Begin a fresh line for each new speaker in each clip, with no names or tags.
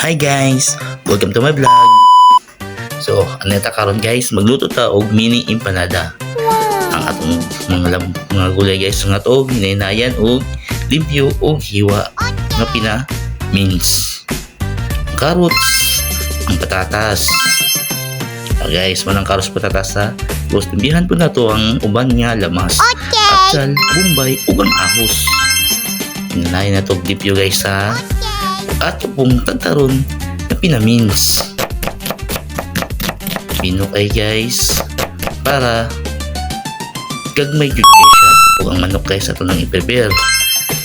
Hi guys! Welcome to my vlog! So, aneta karon guys, magluto ta og mini empanada. Ang atong mga gulay guys nga to, hinaynayan og limpyo og hiwa nga pina-mince. Carrots, ang patatas. Guys, manang carrots patatas ha. Tapos timbihan po na to ang uban nga lamas. Atsal, bumbay, ug ang ahos. Hinaynayan na to og limpyo guys ha. At pong tagkaroon na pinamins. Pinukay guys para gagmay gyud siya. Ug ang manok guys ato nang i-prepare.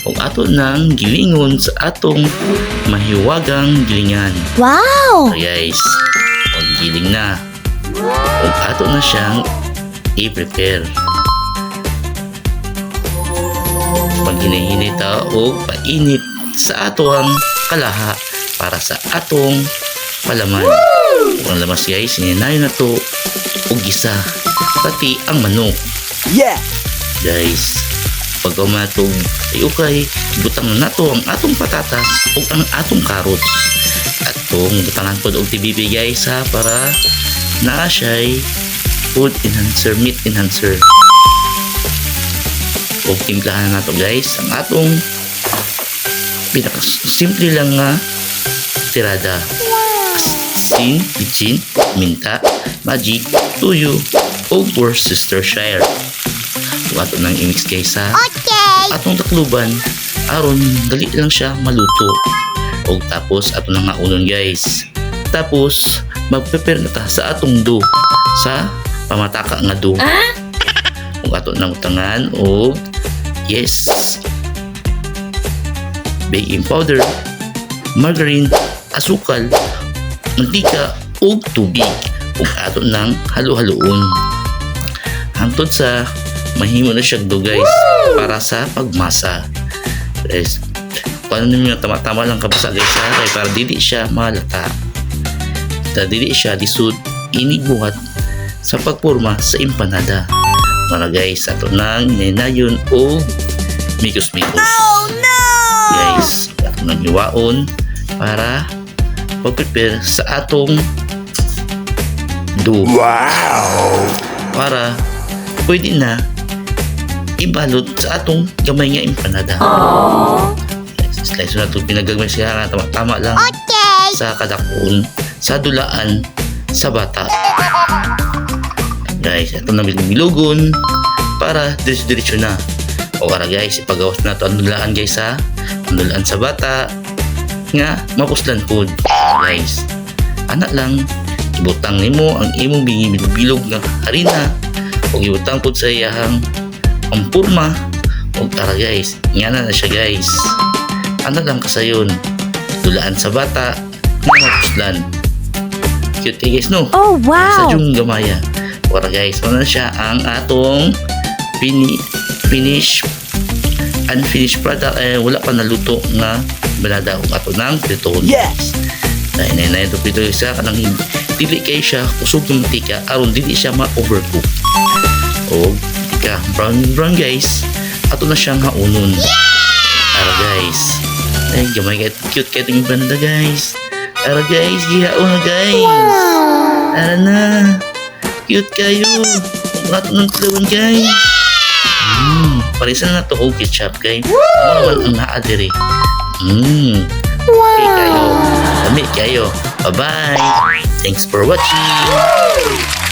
Ug ato nang gilingon sa atong mahiwagang gilingan.
Wow!
So guys, ug giling na. Ug ato na siyang i-prepare. Pag hinahinit ta og painit sa atong kalaha para sa atong palaman. Ang lamas guys, sininayo na to og gisa pati ang manok.
Yeah!
Guys, pag umatog ay okay, butang na to ang atong patatas ug ang atong carrots. At tong butangan po og TBP guys ha, para naa siya'y food enhancer, meat enhancer. Ug timplahan na to guys ang atong pinaka-simple lang nga tirada. Asin, bitsin, minta, magic, tuyo, o Worcestershire. Kung ato nang i-mix guys ha.
Okay!
Atong takluban, aron dali lang siya maluto. O tapos ato nang haunon guys. Tapos mag-prepare na ta sa atong dough. Sa pamataka nga dough. Kung ato nang utangan o yes, baking powder, margarine, asukal, mantika, ug tubig. Ug ato nang halo-haloon. Hangtod sa mahimo na siya do guys para sa pagmasa. Guys, paano niyo tama-tama lang kabasa guys ha, kay para dili siya malata. Dili siya lisod inigbuhat sa pagporma sa empanada. Mga guys, ato nang ninayon o mikos-mikos.
Oh no!
Guys, ato nang hiwaon para pag-prepare sa atong dough.
Wow!
Para pwede na ibalot sa atong gamay nga empanada. Slice na ito, pinagagmay siya nga tama lang sa kadakon, sa dulaan, sa bata. Guys, ito na bilugon para diretso na. O para guys, ipagawas na ito ang dulaan guys ha. Ang dulaan sa bata nga mapuslan food. Guys, anak lang ibutang nimo ang imong bilog nga harina o ibutang pod sa iyahang ang purma o para guys, ngana na siya guys. Ano lang kasayon, dulaan sa bata nga mapuslan. Cute guys no?
Oh wow!
Sa yung gamaya. Para guys, ano na siya ang atong unfinished product. Wala pa naluto nga balada o ato ng pritoon.
Yes!
Dahil na ito prito isa kanang dili kay siya kusog ng mantika aron dili siya ma-overcook. O tika brown guys, ato na siyang haunon. Para guys, ay gamay kay cute kay itong banda guys. Para guys, gihaon na guys. Para na cute kayo. Ato ng tulawan guys. Parisan na to og ketchup guys. Ano naman ang naadiri. Okay kayo. Dami kayo. Bye-bye. Thanks for watching.